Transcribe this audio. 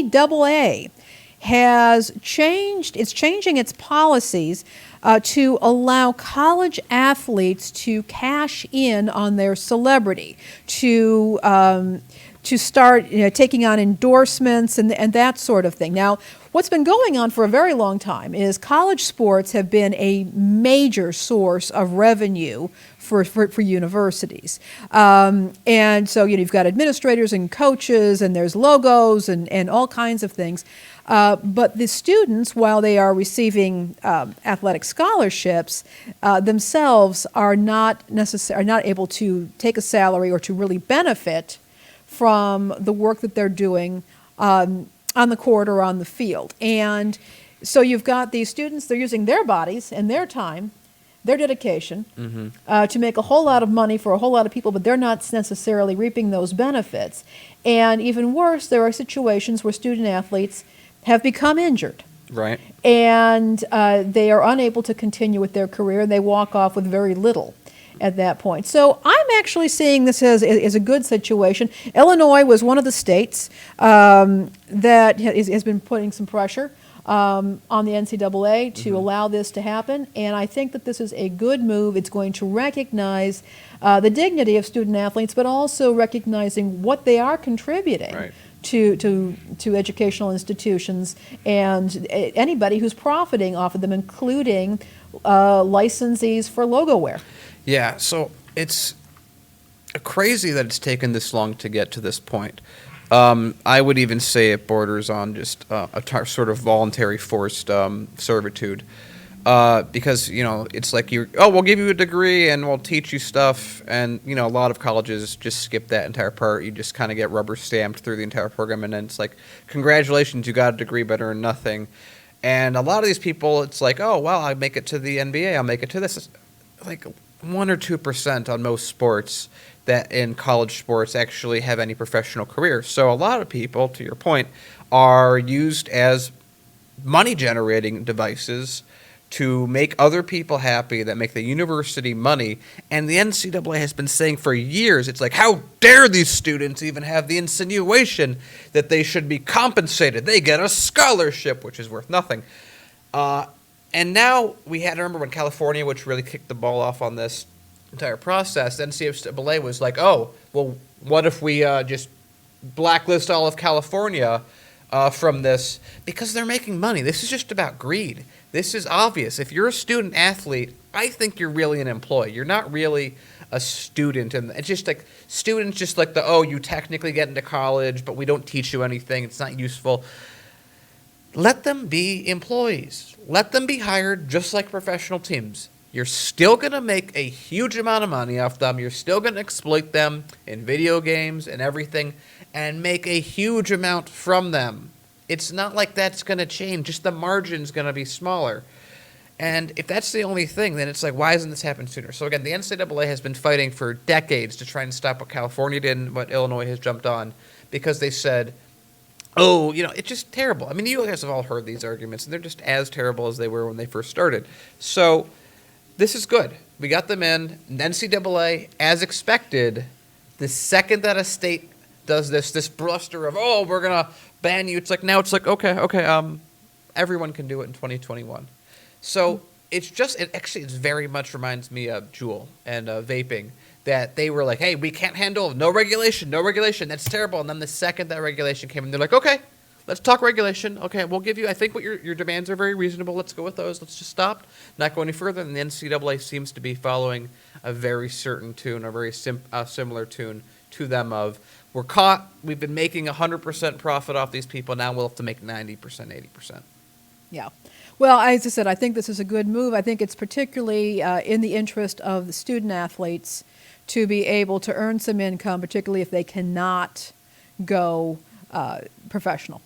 NCAA has changed, it's changing its policies to allow college athletes to cash in on their celebrity, to start taking on endorsements and that sort of thing. Now, what's been going on for a very long time is college sports have been a major source of revenue for universities. And so, you've got administrators and coaches, and there's logos and all kinds of things. But the students, while they are receiving athletic scholarships, themselves are not able to take a salary or to really benefit from the work that they're doing on the court or on the field. And so you've got these students, they're using their bodies and their time, their dedication, to make a whole lot of money for a whole lot of people, but they're not necessarily reaping those benefits. And even worse, there are situations where student athletes have become injured. Right. And they are unable to continue with their career, and they walk off with very little at that point. So I'm actually seeing this as a good situation. Illinois was one of the states that has been putting some pressure on the NCAA to allow this to happen, and I think that this is a good move. It's going to recognize the dignity of student athletes, but also recognizing what they are contributing. Right. To educational institutions and anybody who's profiting off of them, including licensees for logo wear. Yeah, so it's crazy that it's taken this long to get to this point. I would even say it borders on just sort of voluntary forced servitude. Because, it's like we'll give you a degree and we'll teach you stuff. And, a lot of colleges just skip that entire part. You just kind of get rubber stamped through the entire program. And then it's like, congratulations, you got a degree, better than nothing. And a lot of these people, it's like, oh, well, I make it to the NBA, I'll make it to this. It's like 1 or 2% on most sports that in college sports actually have any professional career. So a lot of people, to your point, are used as money-generating devices to make other people happy, that make the university money. And the NCAA has been saying for years, it's like, how dare these students even have the insinuation that they should be compensated? They get a scholarship, which is worth nothing. And now we had to remember when California, which really kicked the ball off on this entire process, the NCAA was like, oh, well, what if we just blacklist all of California from this? Because they're making money. This is just about greed. This is obvious. If you're a student athlete, I think you're really an employee. You're not really a student. And it's just like students just like you technically get into college, but we don't teach you anything. It's not useful. Let them be employees. Let them be hired just like professional teams. You're still going to make a huge amount of money off them. You're still going to exploit them in video games and everything and make a huge amount from them. It's not like that's going to change. Just the margin's going to be smaller. And if that's the only thing, then it's like, why hasn't this happened sooner? So again, the NCAA has been fighting for decades to try and stop what California did and what Illinois has jumped on, because they said, oh, it's just terrible. I mean, you guys have all heard these arguments, and they're just as terrible as they were when they first started. So this is good. We got them in. NCAA, as expected, the second that a state does this bluster of, oh, we're going to ban you, okay, everyone can do it in 2021. So it very much reminds me of Juul and vaping, that they were like, hey, we can't handle no regulation, that's terrible. And then the second that regulation came in, they're like, okay, let's talk regulation. Okay, we'll give you, I think what your demands are very reasonable. Let's go with those. Let's just stop, not go any further. And the NCAA seems to be following a very certain tune, a very similar tune to them of, we're caught, we've been making 100% profit off these people, now we'll have to make 90%, 80%. Yeah. Well, as I said, I think this is a good move. I think it's particularly in the interest of the student athletes to be able to earn some income, particularly if they cannot go professional.